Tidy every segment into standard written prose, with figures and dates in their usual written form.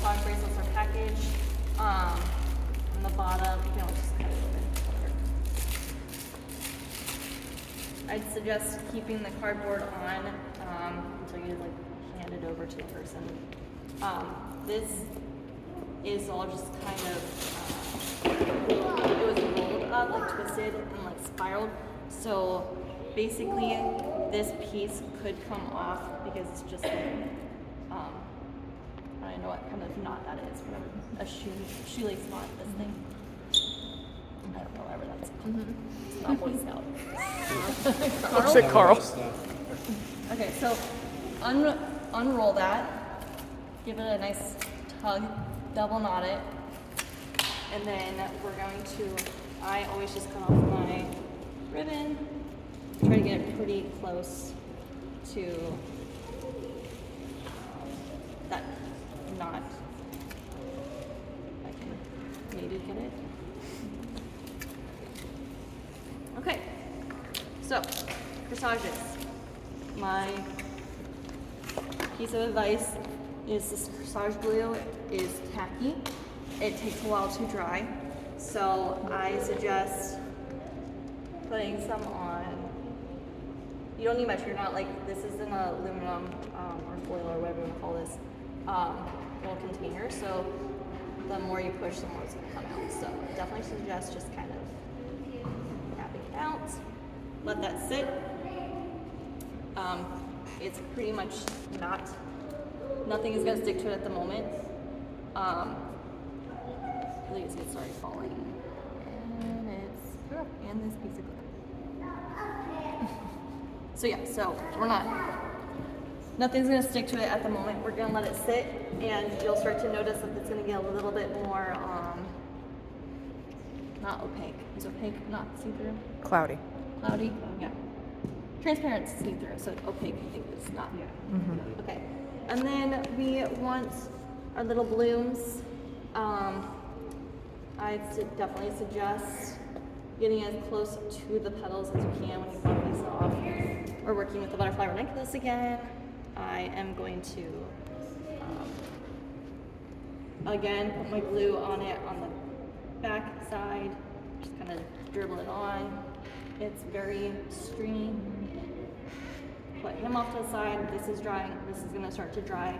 corsage bracelets are packaged. On the bottom, you can always just cut it open. I'd suggest keeping the cardboard on until you like hand it over to the person. This is all just kind of it was rolled up, like twisted and like spiraled. So basically, this piece could come off because it's just like I don't know what kind of knot that is. Whatever, a shoelace knot. This thing. I don't know whatever that's called. It's not Boy Scout. Looks like Carl. Okay, so unroll that. Give it a nice tug. Double knot it. And then we're going to, I always just cut off my ribbon. Try to get it pretty close to that knot. I can maybe get it. Okay, so corsages. My piece of advice is this corsage glue is tacky. It takes a while to dry, so I suggest putting some on. You don't need much. You're not like, this is an aluminum or foil or whatever you want to call this little container. So the more you push, the more it's going to come out. So I definitely suggest just kind of tapping it out. Let that sit. It's pretty much nothing is going to stick to it at the moment. Please get started falling. And this piece of glue. So yeah, so nothing's gonna stick to it at the moment. We're gonna let it sit, and you'll start to notice that it's gonna get a little bit more, not opaque. Is opaque not see-through? Cloudy. Cloudy? Yeah. Transparent see-through, so opaque I think is not. Yeah. Mm-hmm. Okay. And then we want our little blooms. I'd definitely suggest getting as close to the petals as you can when you pop these off. We're working with the butterfly ranunculus again. I am going to, again, put my glue on it on the back side. Just kind of dribble it on. It's very stringy. Put him off to the side. This is drying. This is going to start to dry.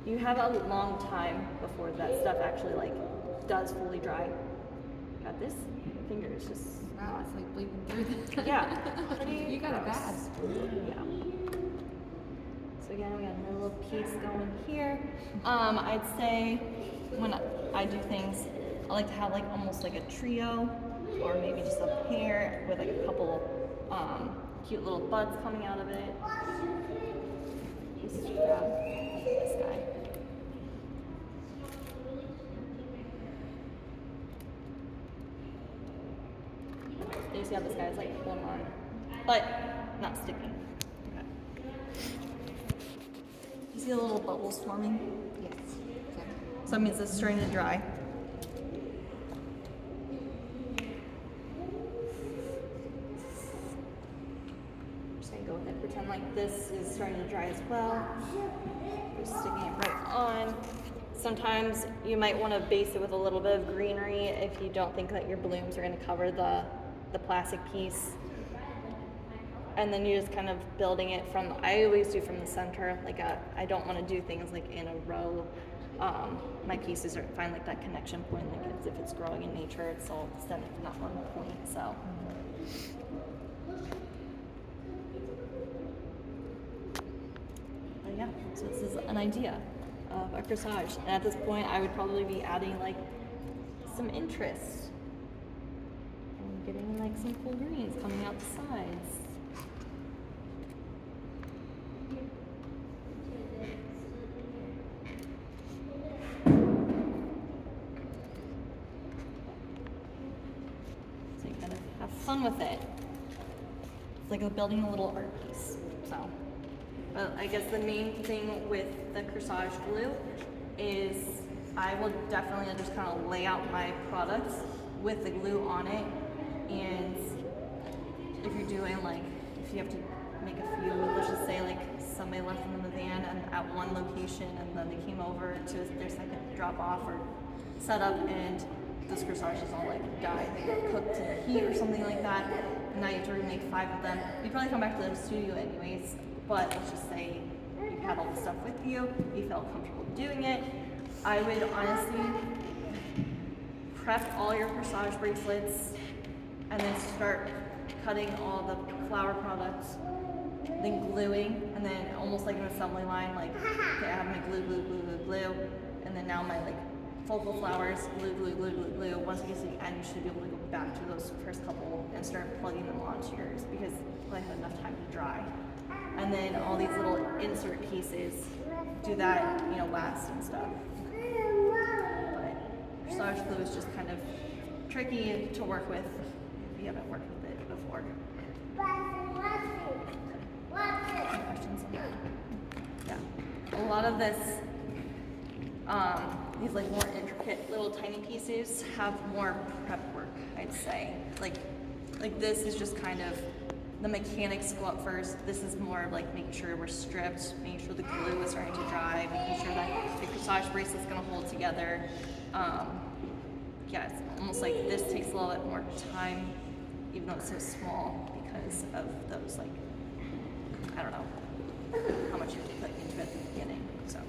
You have a long time before that stuff actually like does fully dry. Got this? Finger is just wow, it's like bleeding through the yeah. You got it bad. Yeah. So again, we got another little piece going here. I'd say when I do things, I like to have like almost like a trio, or maybe just a pair with like a couple cute little buds coming out of it. Just grab this guy. You see how this guy's like one on, but not sticky. Okay. You see the little bubbles forming? Yes. Okay. So that means it's starting to dry. I'm just gonna go ahead and pretend like this is starting to dry as well. Just sticking it right on. Sometimes you might want to base it with a little bit of greenery if you don't think that your blooms are going to cover the plastic piece. And then you're just kind of building it from, I always do from the center, like I don't want to do things like in a row. My pieces are find like that connection point, like if it's growing in nature, it's all centered in that one point, so. But yeah, so this is an idea of a corsage. And at this point, I would probably be adding like some interest. Getting like some cool greens coming out the sides. So you kind of have fun with it. It's like building a little art piece. So, but I guess the main thing with the corsage glue is I will definitely just kind of lay out my products with the glue on it. And if you're doing like if you have to make a few, let's just say like somebody left them in the van and at one location and then they came over to their second drop off or setup and those corsages all like died. They got cooked in the heat or something like that. And now you have to remake 5 of them. You'd probably come back to the studio anyways, but let's just say you had all the stuff with you, you felt comfortable doing it. I would honestly prep all your corsage bracelets and then start cutting all the flower products, then gluing, and then almost like an assembly line, like, okay, I have my glue, glue, glue, glue, glue, and then now my like focal flowers, glue, glue, glue, glue, glue. Once you get to the end, you should be able to go back to those first couple and start plugging them onto yours because I had enough time to dry. And then all these little insert pieces, do that, you know, last and stuff. But corsage glue is just kind of tricky to work with if you haven't worked with it before. Any questions on that? Yeah. A lot of this, these like more intricate little tiny pieces have more prep work, I'd say. Like this is just kind of the mechanics go up first. This is more of like making sure we're stripped, making sure the glue is starting to dry, making sure that the corsage bracelet's gonna hold together. Yeah, it's almost like this takes a little bit more time, even though it's so small, because of those like, I don't know how much you have to put into it at the beginning. So.